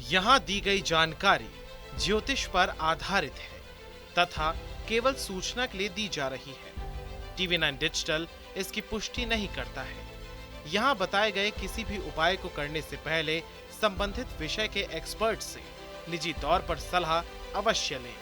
यहाँ दी गई जानकारी ज्योतिष पर आधारित है तथा केवल सूचना के लिए दी जा रही है। TV9 डिजिटल इसकी पुष्टि नहीं करता है। यहाँ बताए गए किसी भी उपाय को करने से पहले संबंधित विषय के एक्सपर्ट से निजी तौर पर सलाह अवश्य लें।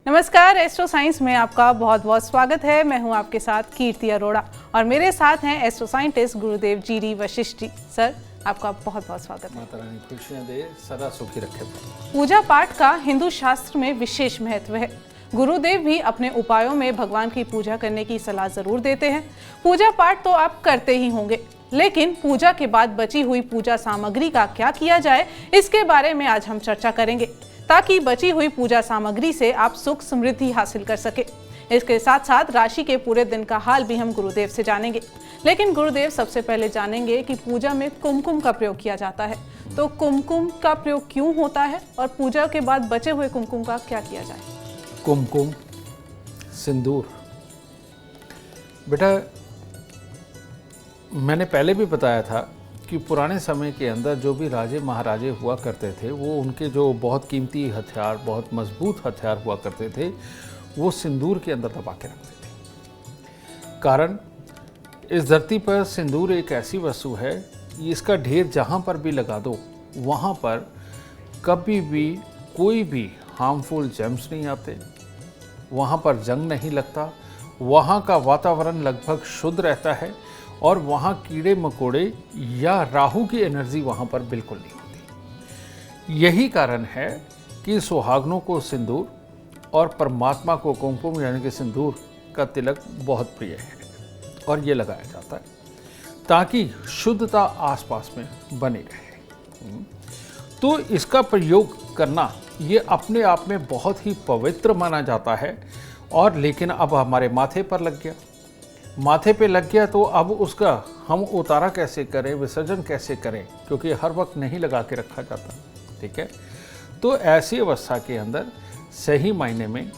नमस्कार, एस्ट्रो साइंस में आपका बहुत बहुत स्वागत है। मैं हूं आपके साथ कीर्ति अरोड़ा और मेरे साथ हैं एस्ट्रो साइंटिस्ट गुरुदेव जी वशिष्ठ जी। सर, आपका बहुत बहुत स्वागत है। माता रानी खुशियां दे, सदा सुखी रखे। पूजा पाठ का हिंदू शास्त्र में विशेष महत्व है। गुरुदेव भी अपने उपायों में भगवान की पूजा करने की सलाह जरूर देते हैं। पूजा पाठ तो आप करते ही होंगे, लेकिन पूजा के बाद बची हुई पूजा सामग्री का क्या किया जाए, इसके बारे में आज हम चर्चा करेंगे, ताकि बची हुई पूजा सामग्री से आप सुख समृद्धि हासिल कर सके। इसके साथ साथ राशि के पूरे दिन का हाल भी हम गुरुदेव से जानेंगे। लेकिन गुरुदेव, सबसे पहले जानेंगे कि पूजा में कुमकुम का प्रयोग किया जाता है, तो कुमकुम का प्रयोग क्यों होता है और पूजा के बाद बचे हुए कुमकुम का क्या किया जाए? कुमकुम, सिंदूर, बेटा मैंने पहले भी बताया था कि पुराने समय के अंदर जो भी राजे महाराजे हुआ करते थे, वो उनके जो बहुत कीमती हथियार, बहुत मजबूत हथियार हुआ करते थे, वो सिंदूर के अंदर दबा के रखते थे। कारण, इस धरती पर सिंदूर एक ऐसी वस्तु है, इसका ढेर जहाँ पर भी लगा दो, वहाँ पर कभी भी कोई भी हार्मफुल जेम्स नहीं आते, वहाँ पर जंग नहीं लगता, वहाँ का वातावरण लगभग शुद्ध रहता है और वहाँ कीड़े मकोड़े या राहु की एनर्जी वहाँ पर बिल्कुल नहीं होती। यही कारण है कि सुहागनों को सिंदूर और परमात्मा को कुमकुम यानी कि सिंदूर का तिलक बहुत प्रिय है और ये लगाया जाता है ताकि शुद्धता आसपास में बनी रहे। तो इसका प्रयोग करना ये अपने आप में बहुत ही पवित्र माना जाता है। और लेकिन अब हमारे माथे पर लग गया, माथे पे लग गया तो अब उसका हम उतारा कैसे करें, विसर्जन कैसे करें, क्योंकि हर वक्त नहीं लगा के रखा जाता। ठीक है, तो ऐसी अवस्था के अंदर सही मायने में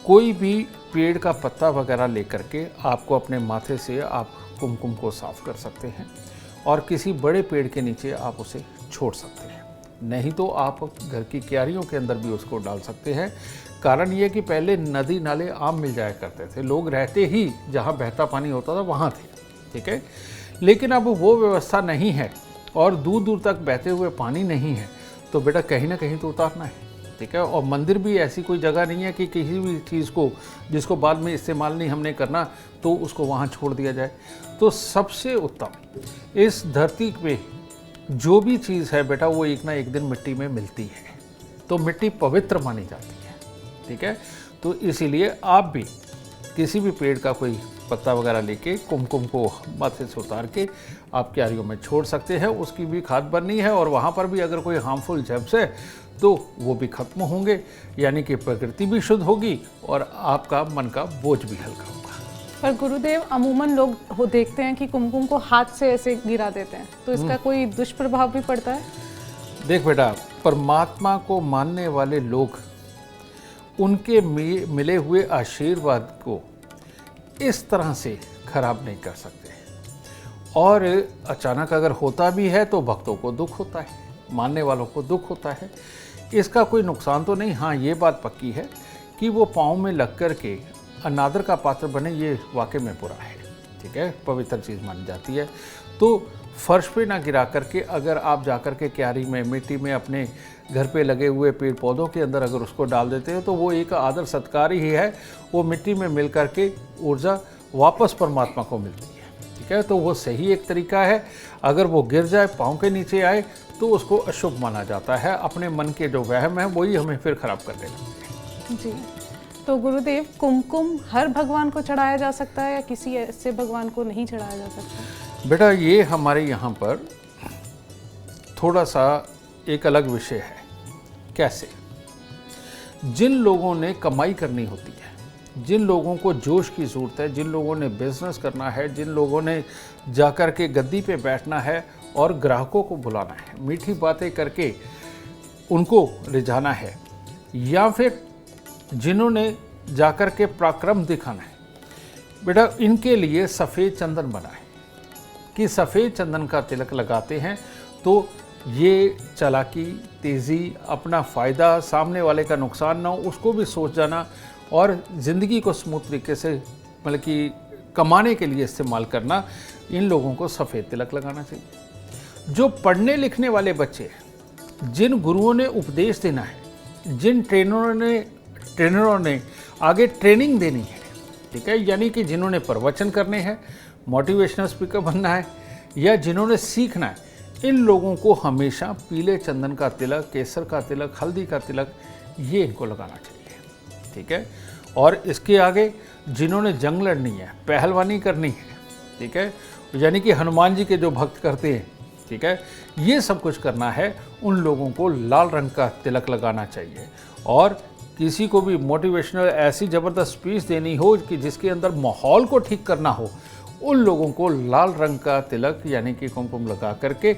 कोई भी पेड़ का पत्ता वगैरह लेकर के आपको अपने माथे से आप कुमकुम को साफ कर सकते हैं और किसी बड़े पेड़ के नीचे आप उसे छोड़ सकते हैं। नहीं तो आप घर की क्यारियों के अंदर भी उसको डाल सकते हैं। कारण ये कि पहले नदी नाले आम मिल जाया करते थे, लोग रहते ही जहाँ बहता पानी होता था वहाँ थे। ठीक है, लेकिन अब वो व्यवस्था नहीं है और दूर दूर तक बहते हुए पानी नहीं है, तो बेटा कहीं ना कहीं तो उतारना है। ठीक है, और मंदिर भी ऐसी कोई जगह नहीं है कि किसी भी चीज़ को जिसको बाद में इस्तेमाल नहीं हमने करना तो उसको वहाँ छोड़ दिया जाए। तो सबसे उत्तम इस धरती पे जो भी चीज़ है बेटा, वो एक ना एक दिन मिट्टी में मिलती है, तो मिट्टी पवित्र मानी जाती है। ठीक है, तो इसीलिए आप भी किसी भी पेड़ का कोई पत्ता वगैरह लेके कुमकुम को माथे से उतार के आप क्यारियों में छोड़ सकते हैं। उसकी भी खाद बननी है और वहाँ पर भी अगर कोई हार्मफुल जर्म्स है तो वो भी खत्म होंगे, यानी कि प्रकृति भी शुद्ध होगी और आपका मन का बोझ भी हल्का होगा। पर गुरुदेव, अमूमन लोग देखते हैं कि कुमकुम को हाथ से ऐसे गिरा देते हैं, तो इसका कोई दुष्प्रभाव भी पड़ता है? देख बेटा, परमात्मा को मानने वाले लोग उनके मिले हुए आशीर्वाद को इस तरह से खराब नहीं कर सकते। और अचानक अगर होता भी है तो भक्तों को दुख होता है, मानने वालों को दुख होता है। इसका कोई नुकसान तो नहीं। हाँ, ये बात पक्की है कि वो पाँव में लग कर के अनादर का पात्र बने, ये वाकई में बुरा है। ठीक है, पवित्र चीज़ मानी जाती है। तो फर्श पे ना गिरा करके अगर आप जाकर के क्यारी में, मिट्टी में, अपने घर पे लगे हुए पेड़ पौधों के अंदर अगर उसको डाल देते हो तो वो एक आदर सत्कार ही है। वो मिट्टी में मिल करके ऊर्जा वापस परमात्मा को मिलती है। ठीक है, तो वो सही एक तरीका है। अगर वो गिर जाए, पाँव के नीचे आए, तो उसको अशुभ माना जाता है। अपने मन के जो वहम है वही हमें फिर खराब कर देगा। जी, तो गुरुदेव, कुमकुम हर भगवान को चढ़ाया जा सकता है या किसी ऐसे भगवान को नहीं चढ़ाया जा सकता? बेटा, ये हमारे यहाँ पर थोड़ा सा एक अलग विषय है। कैसे? जिन लोगों ने कमाई करनी होती है, जिन लोगों को जोश की ज़रूरत है, जिन लोगों ने बिजनेस करना है, जिन लोगों ने जाकर के गद्दी पे बैठना है और ग्राहकों को बुलाना है, मीठी बातें करके उनको रिझाना है, या फिर जिन्होंने जाकर के पराक्रम दिखाना है, बेटा इनके लिए सफ़ेद चंदन बनाएं कि सफ़ेद चंदन का तिलक लगाते हैं तो ये चालाकी, तेज़ी, अपना फ़ायदा, सामने वाले का नुकसान ना हो उसको भी सोच जाना और ज़िंदगी को स्मूथ तरीके से मतलब कि कमाने के लिए इस्तेमाल करना, इन लोगों को सफ़ेद तिलक लगाना चाहिए। जो पढ़ने लिखने वाले बच्चे हैं, जिन गुरुओं ने उपदेश देना है, जिन ट्रेनरों ने आगे ट्रेनिंग देनी है, ठीक है, यानी कि जिन्होंने प्रवचन करने हैं, मोटिवेशनल स्पीकर बनना है या जिन्होंने सीखना है, इन लोगों को हमेशा पीले चंदन का तिलक, केसर का तिलक, हल्दी का तिलक ये इनको लगाना चाहिए, ठीक है। और इसके आगे जिन्होंने जंग लड़नी है, पहलवानी करनी है, ठीक है, यानी कि हनुमान जी के जो भक्त करते हैं, ठीक है, ये सब कुछ करना है, उन लोगों को लाल रंग का तिलक लगाना चाहिए। और किसी को भी मोटिवेशनल ऐसी ज़बरदस्त स्पीच देनी हो कि जिसके अंदर माहौल को ठीक करना हो, उन लोगों को लाल रंग का तिलक यानी कि कुमकुम लगा करके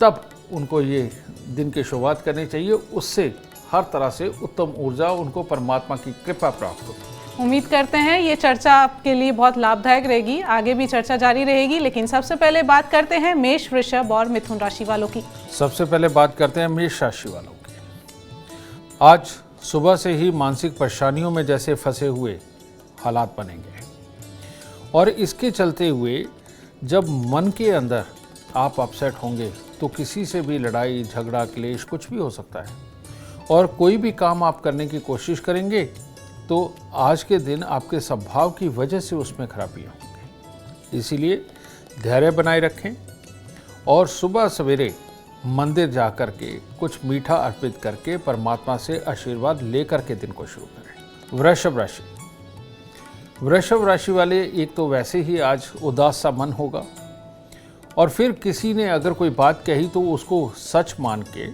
तब उनको ये दिन की शुरुआत करनी चाहिए। उससे हर तरह से उत्तम ऊर्जा, उनको परमात्मा की कृपा प्राप्त होगी। उम्मीद करते हैं ये चर्चा आपके लिए बहुत लाभदायक रहेगी। आगे भी चर्चा जारी रहेगी, लेकिन सबसे पहले बात करते हैं मेष, वृषभ और मिथुन राशि वालों की। सबसे पहले बात करते हैं मेष राशि वालों की। आज सुबह से ही मानसिक परेशानियों में जैसे फंसे हुए हालात बनेंगे और इसके चलते हुए जब मन के अंदर आप अपसेट होंगे तो किसी से भी लड़ाई, झगड़ा, क्लेश कुछ भी हो सकता है और कोई भी काम आप करने की कोशिश करेंगे तो आज के दिन आपके स्वभाव की वजह से उसमें खराबियाँ होंगी। इसीलिए धैर्य बनाए रखें और सुबह सवेरे मंदिर जा कर के कुछ मीठा अर्पित करके परमात्मा से आशीर्वाद लेकर के दिन को शुरू करें। वृषभ राशि वाले, एक तो वैसे ही आज उदास सा मन होगा और फिर किसी ने अगर कोई बात कही तो उसको सच मान के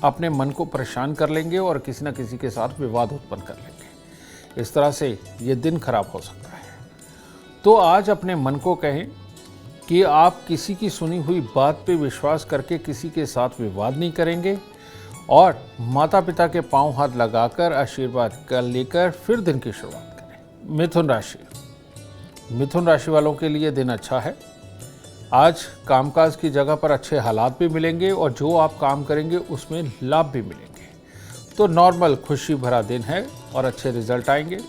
अपने मन को परेशान कर लेंगे और किसी न किसी के साथ विवाद उत्पन्न कर लेंगे। इस तरह से ये दिन खराब हो सकता है। तो आज अपने मन को कहें कि आप किसी की सुनी हुई बात पे विश्वास करके किसी के साथ विवाद नहीं करेंगे और माता पिता के पांव हाथ लगाकर आशीर्वाद कर लेकर फिर दिन की शुरुआत करें। मिथुन राशि वालों के लिए दिन अच्छा है। आज कामकाज की जगह पर अच्छे हालात भी मिलेंगे और जो आप काम करेंगे उसमें लाभ भी मिलेंगे। तो नॉर्मल खुशी भरा दिन है और अच्छे रिजल्ट आएंगे।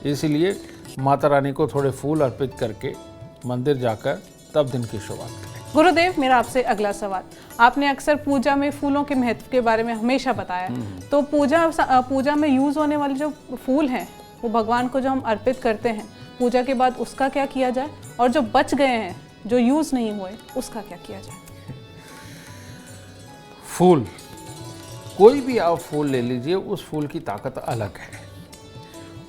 इसलिए माता रानी को थोड़े फूल अर्पित करके मंदिर जाकर तब दिन की शुरुआत करें। गुरुदेव, मेरा आपसे अगला सवाल, आपने अक्सर पूजा में फूलों के महत्व के बारे में हमेशा बताया, तो पूजा में यूज होने वाले जो फूल हैं वो भगवान को जो हम अर्पित करते हैं पूजा के बाद, उसका क्या किया जाए? और जो बच गए हैं, जो यूज नहीं हुए, उसका क्या किया जाए? फूल, कोई भी आप फूल ले लीजिए, उस फूल की ताकत अलग है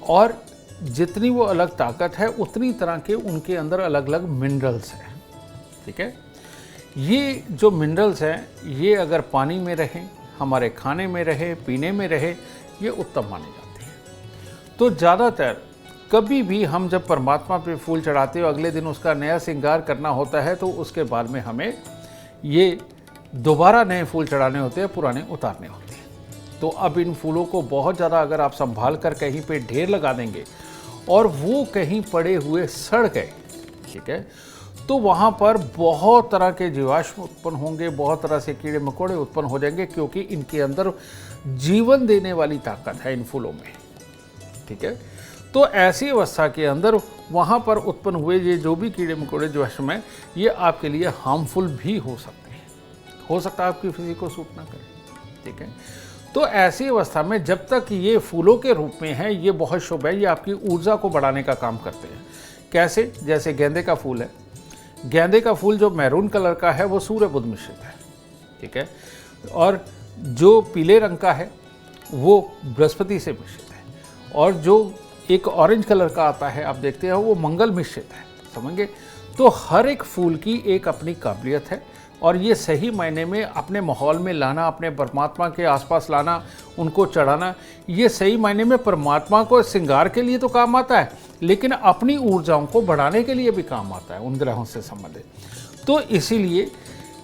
और जितनी वो अलग ताकत है उतनी तरह के उनके अंदर अलग अलग मिनरल्स हैं, ठीक है। ये जो मिनरल्स हैं ये अगर पानी में रहें, हमारे खाने में रहे, पीने में रहे, ये उत्तम माने जाते हैं। तो ज़्यादातर कभी भी हम जब परमात्मा पे फूल चढ़ाते हो, अगले दिन उसका नया श्रृंगार करना होता है, तो उसके बाद में हमें ये दोबारा नए फूल चढ़ाने होते हैं, पुराने उतारने होते हैं। तो अब इन फूलों को बहुत ज़्यादा अगर आप संभाल कर कहीं पे ढेर लगा देंगे और वो कहीं पड़े हुए सड़ गए, ठीक है, तो वहाँ पर बहुत तरह के जीवाश्म उत्पन्न होंगे, बहुत तरह से कीड़े मकोड़े उत्पन्न हो जाएंगे, क्योंकि इनके अंदर जीवन देने वाली ताकत है इन फूलों में, ठीक है। तो ऐसी अवस्था के अंदर वहाँ पर उत्पन्न हुए ये जो भी कीड़े मकोड़े जीवाश्म हैं, ये आपके लिए हार्मफुल भी हो सकते हैं, हो सकता है आपकी फिजिक को सूट ना करें, ठीक है। तो ऐसी अवस्था में जब तक ये फूलों के रूप में है, ये बहुत शुभ है, ये आपकी ऊर्जा को बढ़ाने का काम करते हैं। कैसे? जैसे गेंदे का फूल है, गेंदे का फूल जो मैरून कलर का है वो सूर्य बुध मिश्रित है, ठीक है, और जो पीले रंग का है वो बृहस्पति से मिश्रित है, और जो एक ऑरेंज कलर का आता है आप देखते हैं वो मंगल मिश्रित है, समझेंगे। तो हर एक फूल की एक अपनी काबिलियत है और ये सही मायने में अपने माहौल में लाना, अपने परमात्मा के आसपास लाना, उनको चढ़ाना, ये सही मायने में परमात्मा को श्रृंगार के लिए तो काम आता है, लेकिन अपनी ऊर्जाओं को बढ़ाने के लिए भी काम आता है उन ग्रहों से संबंधित। तो इसीलिए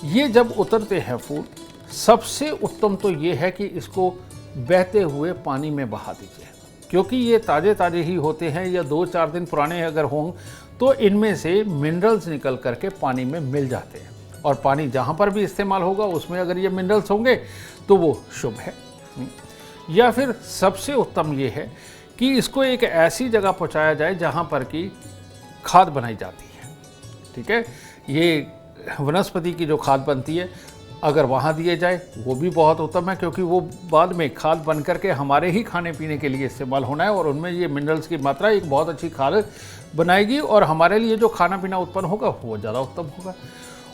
ये जब उतरते हैं फूल, सबसे उत्तम तो ये है कि इसको बहते हुए पानी में बहा दीजिए, क्योंकि ये ताज़े ताज़े ही होते हैं या 2-4 दिन पुराने अगर हों तो इनमें से मिनरल्स निकल करके पानी में मिल जाते हैं, और पानी जहाँ पर भी इस्तेमाल होगा उसमें अगर ये मिनरल्स होंगे तो वो शुभ है। या फिर सबसे उत्तम ये है कि इसको एक ऐसी जगह पहुँचाया जाए जहाँ पर कि खाद बनाई जाती है, ठीक है। ये वनस्पति की जो खाद बनती है अगर वहाँ दिए जाए वो भी बहुत उत्तम है, क्योंकि वो बाद में खाद बन करके हमारे ही खाने पीने के लिए इस्तेमाल होना है, और उनमें ये मिनरल्स की मात्रा एक बहुत अच्छी खाद बनाएगी और हमारे लिए जो खाना पीना उत्पन्न होगा वो ज़्यादा उत्तम होगा।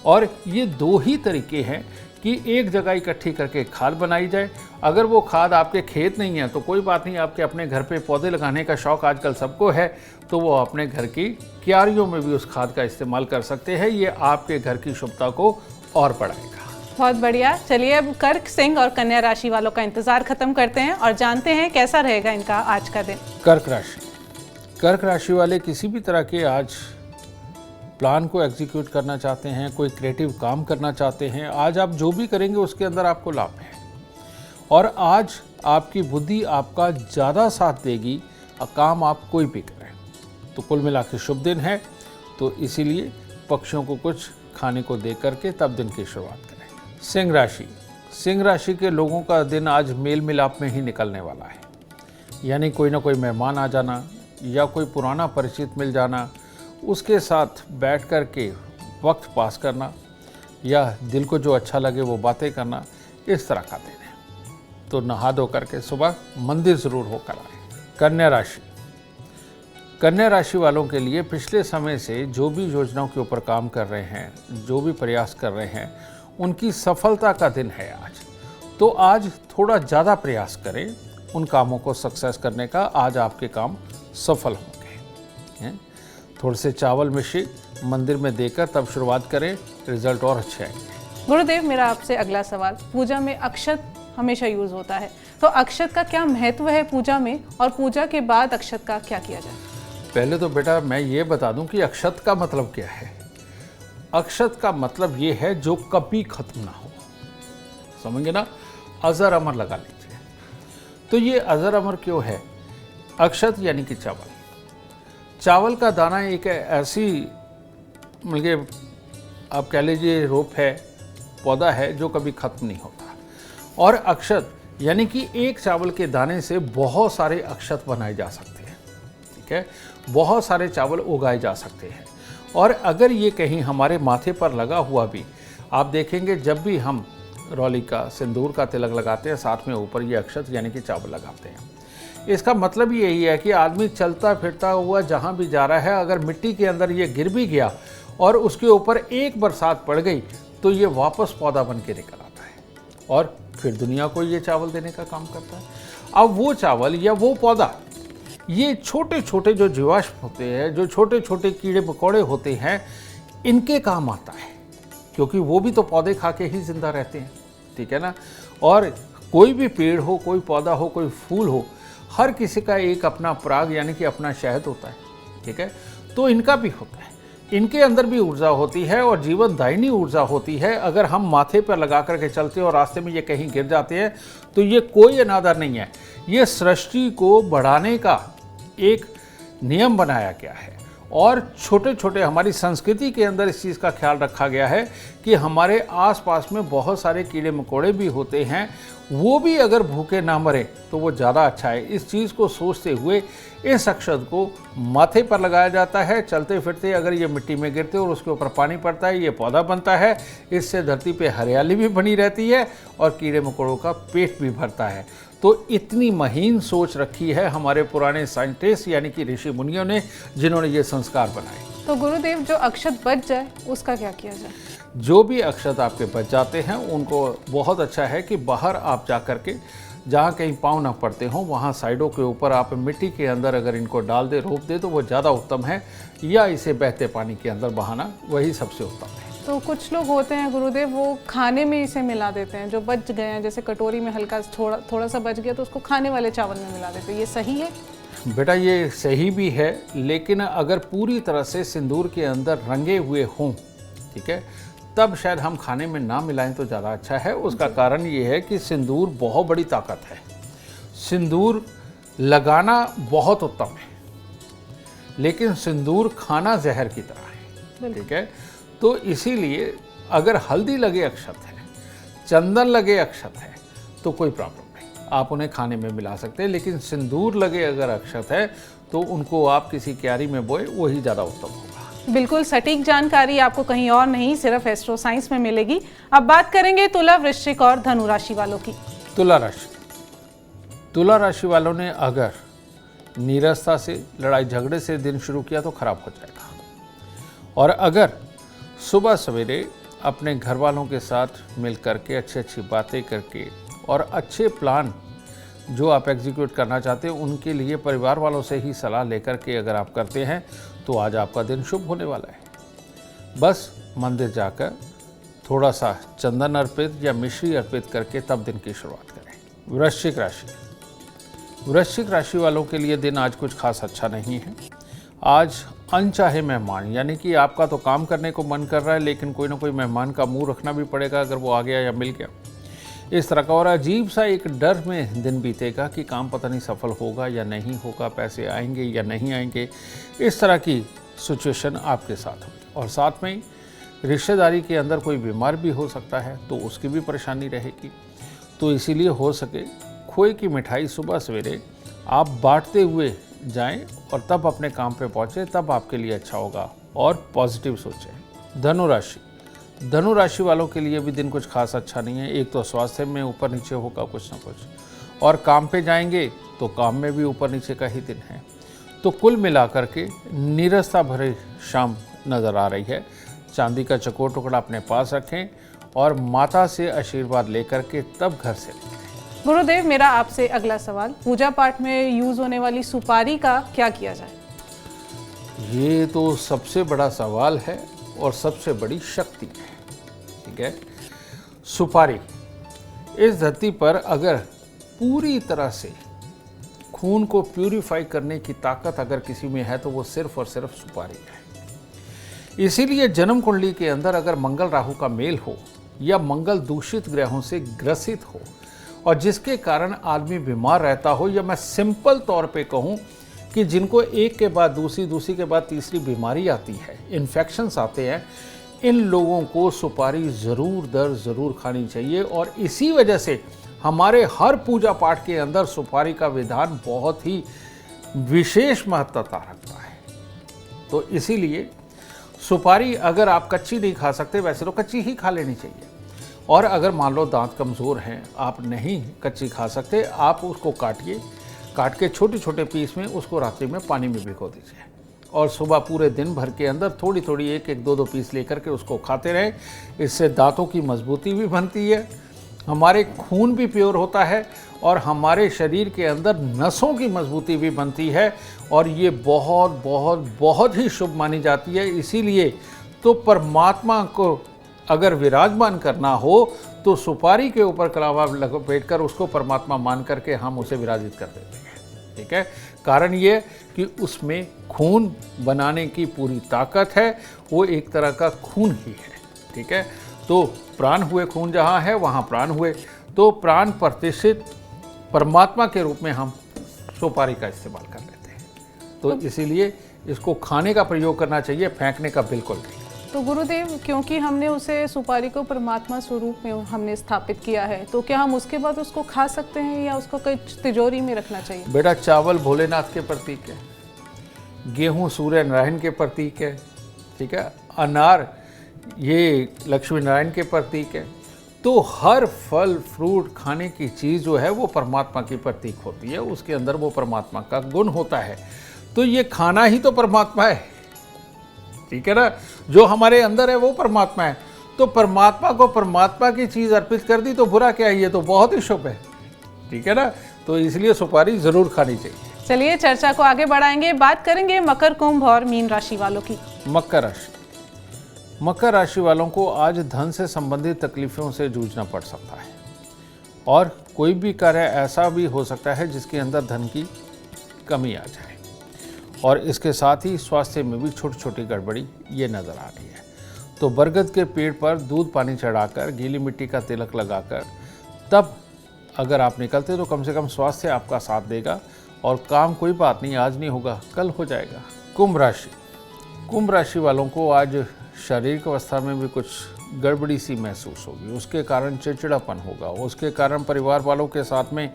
और ये 2 ही तरीके हैं कि एक जगह इकट्ठी करके खाद बनाई जाए। अगर वो खाद आपके खेत नहीं है तो कोई बात नहीं, आपके अपने घर पे पौधे लगाने का शौक़ आजकल सबको है, तो वो अपने घर की क्यारियों में भी उस खाद का इस्तेमाल कर सकते हैं। ये आपके घर की शुभता को और बढ़ाएगा। बहुत बढ़िया। चलिए अब कर्क, सिंह और कन्या राशि वालों का इंतजार खत्म करते हैं और जानते हैं कैसा रहेगा इनका आज का दिन। कर्क राशि। कर्क राशि वाले किसी भी तरह के आज प्लान को एग्जीक्यूट करना चाहते हैं, कोई क्रिएटिव काम करना चाहते हैं, आज आप जो भी करेंगे उसके अंदर आपको लाभ है, और आज आपकी बुद्धि आपका ज़्यादा साथ देगी, काम आप कोई भी करें। तो कुल मिला के शुभ दिन है, तो इसीलिए पक्षियों को कुछ खाने को दे करके तब दिन की शुरुआत करें। सिंह राशि। सिंह राशि के लोगों का दिन आज मेल मिलाप में ही निकलने वाला है, यानी कोई ना कोई मेहमान आ जाना या कोई पुराना परिचित मिल जाना, उसके साथ बैठ कर के वक्त पास करना या दिल को जो अच्छा लगे वो बातें करना, इस तरह का दिन है। तो नहा धो करके सुबह मंदिर ज़रूर होकर आए। कन्या राशि। कन्या राशि वालों के लिए पिछले समय से जो भी योजनाओं के ऊपर काम कर रहे हैं, जो भी प्रयास कर रहे हैं, उनकी सफलता का दिन है आज। तो आज थोड़ा ज़्यादा प्रयास करें उन कामों को सक्सेस करने का, आज आपके काम सफल होंगे। थोड़े से चावल मिश्री मंदिर में देकर तब शुरुआत करें, रिजल्ट और अच्छे आएंगे। गुरुदेव, मेरा आपसे अगला सवाल, पूजा में अक्षत हमेशा यूज होता है, तो अक्षत का क्या महत्व है पूजा में, और पूजा के बाद अक्षत का क्या किया जाए? पहले तो बेटा मैं ये बता दूं कि अक्षत का मतलब क्या है। अक्षत का मतलब ये है जो कभी खत्म ना हो, समझेंगे ना, अजर अमर लगा लीजिए। तो ये अजर अमर क्यों है? अक्षत यानी कि चावल। चावल का दाना एक ऐसी मतलब आप कह लीजिए रोप है, पौधा है जो कभी खत्म नहीं होता। और अक्षत यानी कि एक चावल के दाने से बहुत सारे अक्षत बनाए जा सकते हैं, ठीक है, बहुत सारे चावल उगाए जा सकते हैं। और अगर ये कहीं हमारे माथे पर लगा हुआ भी, आप देखेंगे जब भी हम रौली का, सिंदूर का तिलक लगाते हैं, साथ में ऊपर ये अक्षत यानी कि चावल लगाते हैं। इसका मतलब यही है कि आदमी चलता फिरता हुआ जहाँ भी जा रहा है, अगर मिट्टी के अंदर ये गिर भी गया और उसके ऊपर एक बरसात पड़ गई तो ये वापस पौधा बन के निकल आता है और फिर दुनिया को ये चावल देने का काम करता है। अब वो चावल या वो पौधा, ये छोटे छोटे जो जीवाश्म होते हैं, जो छोटे छोटे कीड़े मकोड़े होते हैं, इनके काम आता है, क्योंकि वो भी तो पौधे खा के ही जिंदा रहते हैं, ठीक है ना। और कोई भी पेड़ हो, कोई पौधा हो, कोई फूल हो, हर किसी का एक अपना पराग यानी कि अपना शहद होता है, ठीक है। तो इनका भी होता है, इनके अंदर भी ऊर्जा होती है और जीवनदायिनी ऊर्जा होती है। अगर हम माथे पर लगा करके चलते हैं और रास्ते में ये कहीं गिर जाते हैं तो ये कोई अनादर नहीं है, ये सृष्टि को बढ़ाने का एक नियम बनाया गया है। और छोटे छोटे हमारी संस्कृति के अंदर इस चीज़ का ख्याल रखा गया है कि हमारे आसपास में बहुत सारे कीड़े मकोड़े भी होते हैं, वो भी अगर भूखे ना मरे तो वो ज़्यादा अच्छा है। इस चीज़ को सोचते हुए इस अक्षत को माथे पर लगाया जाता है। चलते फिरते अगर ये मिट्टी में गिरते और उसके ऊपर पानी पड़ता है, ये पौधा बनता है, इससे धरती पे हरियाली भी बनी रहती है और कीड़े मकोड़ों का पेट भी भरता है। तो इतनी महीन सोच रखी है हमारे पुराने साइंटिस्ट यानी कि ऋषि मुनियों ने, जिन्होंने ये संस्कार बनाए। तो गुरुदेव, जो अक्षत बच जाए उसका क्या किया जाए? जो भी अक्षत आपके बच जाते हैं उनको बहुत अच्छा है कि बाहर आप जा कर के, जहाँ कहीं पाँव ना पड़ते हों, वहाँ साइडों के ऊपर आप मिट्टी के अंदर अगर इनको डाल दे, रोप दे, तो वो ज़्यादा उत्तम है, या इसे बहते पानी के अंदर बहाना, वही सबसे उत्तम है। तो कुछ लोग होते हैं गुरुदेव, वो खाने में इसे मिला देते हैं, जो बच गए हैं, जैसे कटोरी में हल्का थोड़ा सा बच गया तो उसको खाने वाले चावल में मिला देते हैं, ये सही है? बेटा ये सही भी है, लेकिन अगर पूरी तरह से सिंदूर के अंदर रंगे हुए हों, ठीक है, तब शायद हम खाने में ना मिलाएं तो ज़्यादा अच्छा है। उसका कारण ये है कि सिंदूर बहुत बड़ी ताकत है। सिंदूर लगाना बहुत उत्तम है, लेकिन सिंदूर खाना जहर की तरह है, ठीक है। तो इसीलिए अगर हल्दी लगे अक्षत है, चंदन लगे अक्षत है, तो कोई प्रॉब्लम नहीं, आप उन्हें खाने में मिला सकते हैं। लेकिन सिंदूर लगे अगर अक्षत है तो उनको आप किसी क्यारी में बोए, वही ज़्यादा उत्तम होगा। बिल्कुल सटीक जानकारी आपको कहीं और नहीं, सिर्फ एस्ट्रो साइंस में मिलेगी। अब बात करेंगे तुला, वृश्चिक और धनु राशि वालों की। तुला राशि वालों ने अगर नीरसता से, लड़ाई झगड़े से दिन शुरू किया तो खराब हो जाएगा। और अगर सुबह सवेरे अपने घर वालों के साथ मिल करके अच्छी अच्छी बातें करके और अच्छे प्लान जो आप एग्जीक्यूट करना चाहते हैं उनके लिए परिवार वालों से ही सलाह लेकर के अगर आप करते हैं तो आज आपका दिन शुभ होने वाला है। बस मंदिर जाकर थोड़ा सा चंदन अर्पित या मिश्री अर्पित करके तब दिन की शुरुआत करें। वृश्चिक राशि वालों के लिए दिन आज कुछ खास अच्छा नहीं है। आज अनचाहे मेहमान, यानी कि आपका तो काम करने को मन कर रहा है लेकिन कोई ना कोई मेहमान का मुंह रखना भी पड़ेगा अगर वो आ गया या मिल गया, इस तरह का। और अजीब सा एक डर में दिन बीतेगा कि काम पता नहीं सफल होगा या नहीं होगा, पैसे आएंगे या नहीं आएंगे, इस तरह की सिचुएशन आपके साथ होगी। और साथ में रिश्तेदारी के अंदर कोई बीमार भी हो सकता है तो उसकी भी परेशानी रहेगी। तो इसीलिए हो सके खोए की मिठाई सुबह सवेरे आप बांटते हुए जाएं और तब अपने काम पे पहुँचे, तब आपके लिए अच्छा होगा। और पॉजिटिव सोचें। धनु राशि वालों के लिए भी दिन कुछ खास अच्छा नहीं है। एक तो स्वास्थ्य में ऊपर नीचे होगा कुछ ना कुछ, और काम पे जाएंगे तो काम में भी ऊपर नीचे का ही दिन है। तो कुल मिलाकर के नीरसता भरे शाम नज़र आ रही है। चांदी का चकोर टुकड़ा अपने पास रखें और माता से आशीर्वाद लेकर के तब घर से निकलें। गुरुदेव, मेरा आपसे अगला सवाल, पूजा पाठ में यूज होने वाली सुपारी का क्या किया जाए? ये तो सबसे बड़ा सवाल है और सबसे बड़ी शक्ति है, ठीक है। सुपारी इस धरती पर अगर पूरी तरह से खून को प्यूरिफाई करने की ताकत अगर किसी में है तो वो सिर्फ और सिर्फ सुपारी है। इसीलिए जन्म कुंडली के अंदर अगर मंगल राहु का मेल हो या मंगल दूषित ग्रहों से ग्रसित हो और जिसके कारण आदमी बीमार रहता हो, या मैं सिंपल तौर पे कहूँ कि जिनको एक के बाद दूसरी के बाद तीसरी बीमारी आती है, इन्फेक्शंस आते हैं, इन लोगों को सुपारी ज़रूर खानी चाहिए। और इसी वजह से हमारे हर पूजा पाठ के अंदर सुपारी का विधान बहुत ही विशेष महत्वता रखता है। तो इसीलिए सुपारी अगर आप कच्ची नहीं खा सकते, वैसे तो कच्ची ही खा लेनी चाहिए। और अगर मान लो दांत कमज़ोर हैं, आप नहीं कच्ची खा सकते, आप उसको काट के छोटे छोटे पीस में उसको रात्रि में पानी में भिगो दीजिए और सुबह पूरे दिन भर के अंदर थोड़ी थोड़ी एक दो पीस लेकर के उसको खाते रहें। इससे दांतों की मजबूती भी बनती है, हमारे खून भी प्योर होता है और हमारे शरीर के अंदर नसों की मजबूती भी बनती है। और ये बहुत बहुत बहुत ही शुभ मानी जाती है। इसीलिए तो परमात्मा को अगर विराजमान करना हो तो सुपारी के ऊपर कलावा लपेटकर उसको परमात्मा मान करके हम उसे विराजित कर देते हैं, ठीक है। कारण ये कि उसमें खून बनाने की पूरी ताकत है, वो एक तरह का खून ही है, ठीक है। तो प्राण हुए, खून जहाँ है वहाँ प्राण हुए, तो प्राण प्रतिष्ठित परमात्मा के रूप में हम सुपारी का इस्तेमाल कर लेते हैं। तो इसीलिए इसको खाने का प्रयोग करना चाहिए, फेंकने का बिल्कुल नहीं। तो गुरुदेव, क्योंकि हमने उसे सुपारी को परमात्मा स्वरूप में हमने स्थापित किया है, तो क्या हम उसके बाद उसको खा सकते हैं या उसको कोई तिजोरी में रखना चाहिए? बेटा, चावल भोलेनाथ के प्रतीक है, गेहूं सूर्य नारायण के प्रतीक है, ठीक है, अनार ये लक्ष्मी नारायण के प्रतीक है। तो हर फल फ्रूट खाने की चीज़ जो है वो परमात्मा की प्रतीक होती है, उसके अंदर वो परमात्मा का गुण होता है। तो ये खाना ही तो परमात्मा है, ठीक है ना। जो हमारे अंदर है वो परमात्मा है, तो परमात्मा को परमात्मा की चीज़ अर्पित कर दी तो बुरा क्या है, ये तो बहुत ही शुभ है, ठीक है ना। तो इसलिए सुपारी ज़रूर खानी चाहिए। चलिए चर्चा को आगे बढ़ाएंगे, बात करेंगे मकर, कुंभ और मीन राशि वालों की। मकर राशि वालों को आज धन से संबंधित तकलीफ़ों से जूझना पड़ सकता है और कोई भी कार्य ऐसा भी हो सकता है जिसके अंदर धन की कमी आ जाए। और इसके साथ ही स्वास्थ्य में भी छोटी छोटी गड़बड़ी ये नज़र आ रही है। तो बरगद के पेड़ पर दूध पानी चढ़ाकर, गीली मिट्टी का तिलक लगाकर तब अगर आप निकलते तो कम से कम स्वास्थ्य आपका साथ देगा और काम कोई बात नहीं, आज नहीं होगा कल हो जाएगा। कुंभ राशि वालों को आज शारीरिक अवस्था में भी कुछ गड़बड़ी सी महसूस होगी, उसके कारण चिड़चिड़ापन होगा, उसके कारण परिवार वालों के साथ में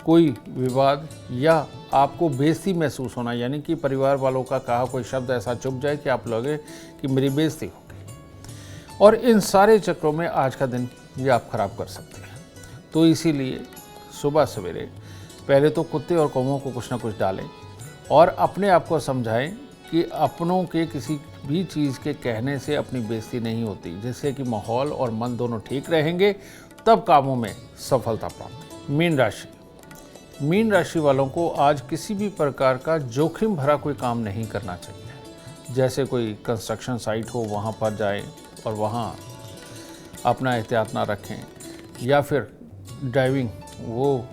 कोई विवाद या आपको बेइज्जती महसूस होना, यानी कि परिवार वालों का कहा कोई शब्द ऐसा चुभ जाए कि आप लगे कि मेरी बेइज्जती होगी। और इन सारे चक्रों में आज का दिन ये आप खराब कर सकते हैं। तो इसीलिए सुबह सवेरे पहले तो कुत्ते और कौवों को कुछ ना कुछ डालें और अपने आप को समझाएं कि अपनों के किसी भी चीज़ के कहने से अपनी बेइज्जती नहीं होती, जिससे कि माहौल और मन दोनों ठीक रहेंगे, तब कामों में सफलता प्राप्त। मीन राशि वालों को आज किसी भी प्रकार का जोखिम भरा कोई काम नहीं करना चाहिए। जैसे कोई कंस्ट्रक्शन साइट हो वहाँ पर जाएं और वहाँ अपना एहतियात ना रखें, या फिर ड्राइविंग वो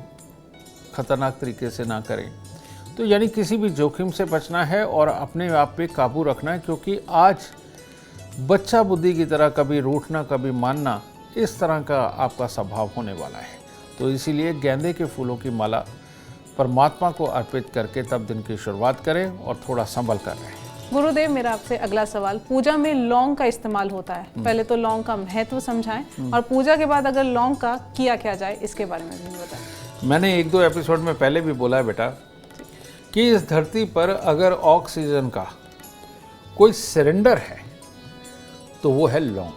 ख़तरनाक तरीके से ना करें। तो यानी किसी भी जोखिम से बचना है और अपने आप पे काबू रखना है, क्योंकि आज बच्चा बुद्धि की तरह कभी रूठना कभी मानना, इस तरह का आपका स्वभाव होने वाला है। तो इसीलिए गेंदे के फूलों की माला परमात्मा को अर्पित करके तब दिन की शुरुआत करें और थोड़ा संभल कर रहें। गुरुदेव, मेरा आपसे अगला सवाल, पूजा में लौंग का इस्तेमाल होता है, पहले तो लौंग का महत्व समझाएं और पूजा के बाद अगर लौंग का किया जाए इसके बारे में भी बताएं। मैंने 1-2 एपिसोड में पहले भी बोला है बेटा कि इस धरती पर अगर ऑक्सीजन का कोई सिलेंडर है तो वो है लौंग।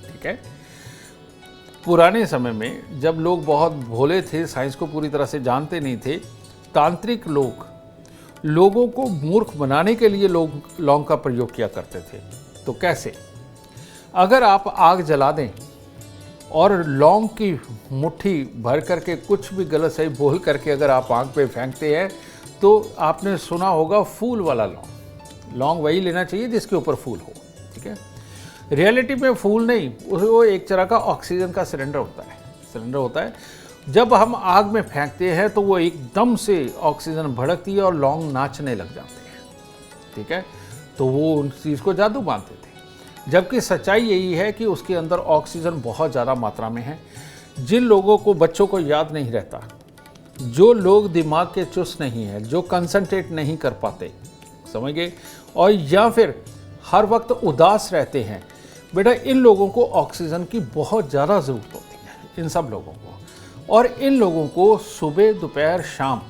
ठीक है, पुराने समय में जब लोग बहुत भोले थे, साइंस को पूरी तरह से जानते नहीं थे, तांत्रिक लोगों को मूर्ख बनाने के लिए लोग लौंग का प्रयोग किया करते थे। तो कैसे? अगर आप आग जला दें और लौंग की मुट्ठी भर करके कुछ भी गलत सही बोल करके अगर आप आग पे फेंकते हैं तो आपने सुना होगा फूल वाला लौंग वही लेना चाहिए जिसके ऊपर फूल हो। ठीक है, रियलिटी में फूल नहीं, वो एक तरह का ऑक्सीजन का सिलेंडर होता है। जब हम आग में फेंकते हैं तो वो एकदम से ऑक्सीजन भड़कती है और लौंग नाचने लग जाते हैं। ठीक है, तो वो उन चीज़ को जादू मानते थे, जबकि सच्चाई यही है कि उसके अंदर ऑक्सीजन बहुत ज़्यादा मात्रा में है। जिन लोगों को, बच्चों को याद नहीं रहता, जो लोग दिमाग के चुस्त नहीं है, जो कंसंट्रेट नहीं कर पाते, समझ गए, और या फिर हर वक्त उदास रहते हैं, बेटा इन लोगों को ऑक्सीजन की बहुत ज़्यादा ज़रूरत होती है, इन सब लोगों को। और इन लोगों को सुबह दोपहर शाम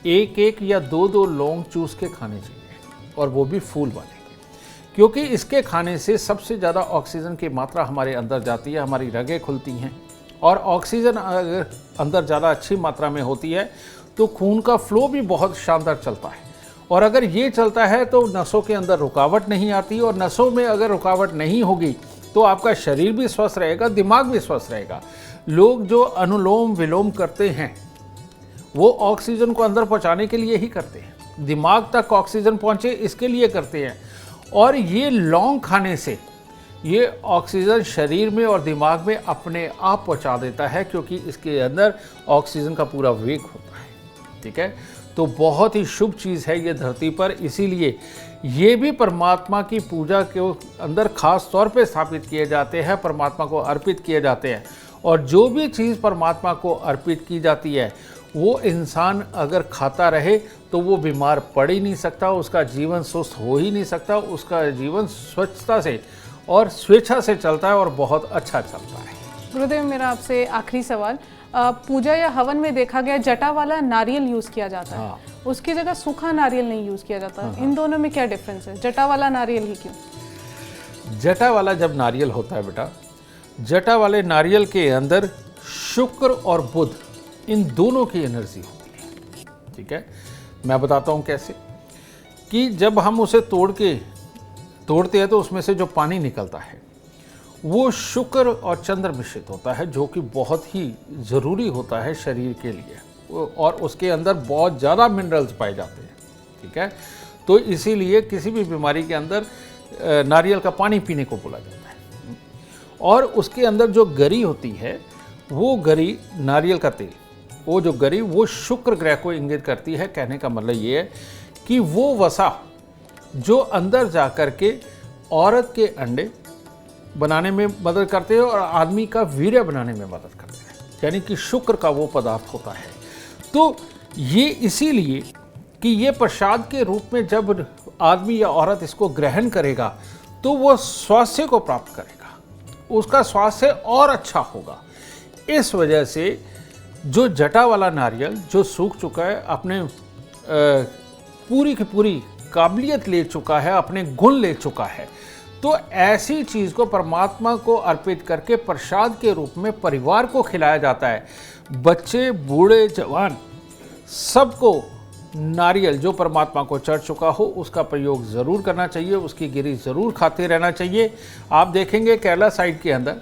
1-1 या 2-2 लौंग चूस के खाने चाहिए, और वो भी फूल वाले, क्योंकि इसके खाने से सबसे ज़्यादा ऑक्सीजन की मात्रा हमारे अंदर जाती है, हमारी रगें खुलती हैं, और ऑक्सीजन अगर अंदर ज़्यादा अच्छी मात्रा में होती है तो खून का फ्लो भी बहुत शानदार चलता है। और अगर ये चलता है तो नसों के अंदर रुकावट नहीं आती, और नसों में अगर रुकावट नहीं होगी तो आपका शरीर भी स्वस्थ रहेगा, दिमाग भी स्वस्थ रहेगा। लोग जो अनुलोम विलोम करते हैं वो ऑक्सीजन को अंदर पहुंचाने के लिए ही करते हैं, दिमाग तक ऑक्सीजन पहुंचे इसके लिए करते हैं। और ये लौंग खाने से ये ऑक्सीजन शरीर में और दिमाग में अपने आप पहुंचा देता है, क्योंकि इसके अंदर ऑक्सीजन का पूरा वेग होता है। ठीक है, तो बहुत ही शुभ चीज़ है ये धरती पर। इसीलिए ये भी परमात्मा की पूजा के अंदर खास तौर पे स्थापित किए जाते हैं, परमात्मा को अर्पित किए जाते हैं। और जो भी चीज़ परमात्मा को अर्पित की जाती है वो इंसान अगर खाता रहे तो वो बीमार पड़ ही नहीं सकता, उसका जीवन सुस्त हो ही नहीं सकता, उसका जीवन स्वच्छता से और स्वेच्छा से चलता है और बहुत अच्छा चलता है। गुरुदेव, मेरा आपसे आखिरी सवाल, पूजा या हवन में देखा गया जटा वाला नारियल यूज किया जाता है, उसकी जगह सूखा नारियल नहीं यूज किया जाता। इन दोनों में क्या डिफरेंस है? जटा वाला नारियल ही क्यों? जटा वाला जब नारियल होता है बेटा, जटा वाले नारियल के अंदर शुक्र और बुध इन दोनों की एनर्जी होती है। ठीक है, मैं बताता हूँ कैसे। कि जब हम उसे तोड़ते हैं तो उसमें से जो पानी निकलता है वो शुक्र और चंद्र मिश्रित होता है, जो कि बहुत ही ज़रूरी होता है शरीर के लिए, और उसके अंदर बहुत ज़्यादा मिनरल्स पाए जाते हैं। ठीक है, तो इसीलिए किसी भी बीमारी के अंदर नारियल का पानी पीने को बोला जाता है। और उसके अंदर जो गरी होती है वो गरी, नारियल का तेल, वो जो गरी वो शुक्र ग्रह को इंगित करती है। कहने का मतलब ये है कि वो वसा जो अंदर जा कर के औरत के अंडे बनाने में मदद करते हैं और आदमी का वीर्य बनाने में मदद करते हैं, यानी कि शुक्र का वो पदार्थ होता है। तो ये इसीलिए कि ये प्रसाद के रूप में जब आदमी या औरत इसको ग्रहण करेगा तो वो स्वास्थ्य को प्राप्त करेगा, उसका स्वास्थ्य और अच्छा होगा। इस वजह से जो जटा वाला नारियल जो सूख चुका है, अपने पूरी की पूरी काबिलियत ले चुका है, अपने गुण ले चुका है, तो ऐसी चीज़ को परमात्मा को अर्पित करके प्रसाद के रूप में परिवार को खिलाया जाता है। बच्चे, बूढ़े, जवान, सबको नारियल जो परमात्मा को चढ़ चुका हो उसका प्रयोग ज़रूर करना चाहिए, उसकी गिरी ज़रूर खाते रहना चाहिए। आप देखेंगे केरला साइड के अंदर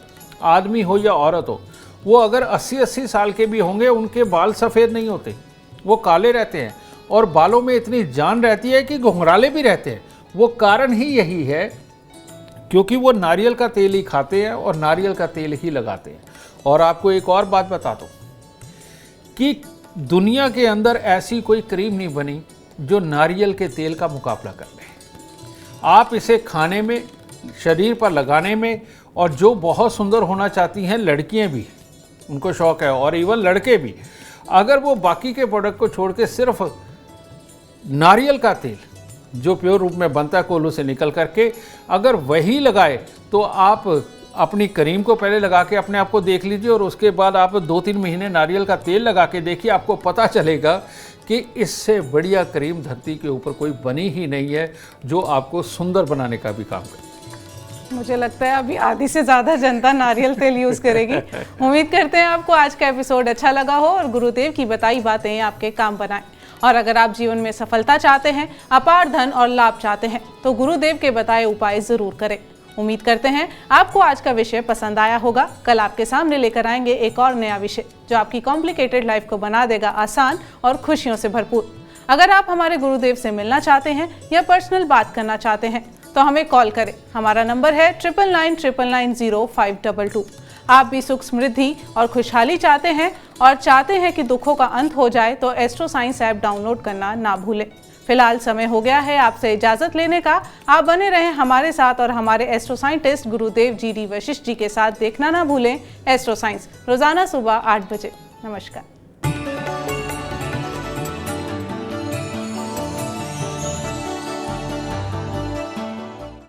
आदमी हो या औरत हो, वो अगर 80-80 साल के भी होंगे, उनके बाल सफ़ेद नहीं होते, वो काले रहते हैं और बालों में इतनी जान रहती है कि घुंघराले भी रहते हैं। वो कारण ही यही है क्योंकि वो नारियल का तेल ही खाते हैं और नारियल का तेल ही लगाते हैं। और आपको एक और बात बता दूं कि दुनिया के अंदर ऐसी कोई क्रीम नहीं बनी जो नारियल के तेल का मुकाबला कर ले। आप इसे खाने में, शरीर पर लगाने में, और जो बहुत सुंदर होना चाहती हैं लड़कियां भी, उनको शौक है, और इवन लड़के भी, अगर वो बाकी के प्रोडक्ट को छोड़ के सिर्फ नारियल का तेल जो प्योर रूप में बनता है कोल्हू से निकल करके, अगर वही लगाए तो आप अपनी क्रीम को पहले लगा के अपने आप को देख लीजिए और उसके बाद आप 2-3 महीने नारियल का तेल लगा के देखिए, आपको पता चलेगा कि इससे बढ़िया क्रीम धरती के ऊपर कोई बनी ही नहीं है जो आपको सुंदर बनाने का भी काम करे। मुझे लगता है अभी आधी से ज़्यादा जनता नारियल तेल यूज़ करेगी। उम्मीद करते हैं आपको आज का एपिसोड अच्छा लगा हो और गुरुदेव की बताई बातें आपके काम बनाएं। और अगर आप जीवन में सफलता चाहते हैं, अपार धन और लाभ चाहते हैं, तो गुरुदेव के बताए उपाय ज़रूर करें। उम्मीद करते हैं आपको आज का विषय पसंद आया होगा। कल आपके सामने लेकर आएंगे एक और नया विषय जो आपकी कॉम्प्लिकेटेड लाइफ को बना देगा आसान और खुशियों से भरपूर। अगर आप हमारे गुरुदेव से मिलना चाहते हैं या पर्सनल बात करना चाहते हैं तो हमें कॉल करें। हमारा नंबर है 9999900522। आप भी सुख, समृद्धि और खुशहाली चाहते हैं और चाहते हैं कि दुखों का अंत हो जाए तो एस्ट्रो साइंस ऐप डाउनलोड करना ना भूलें। फिलहाल समय हो गया है आपसे इजाजत लेने का। आप बने रहें हमारे साथ और हमारे एस्ट्रो साइंटिस्ट गुरुदेव जी डी वशिष्ठ जी के साथ देखना ना भूलें एस्ट्रो साइंस, रोजाना सुबह 8 बजे। नमस्कार।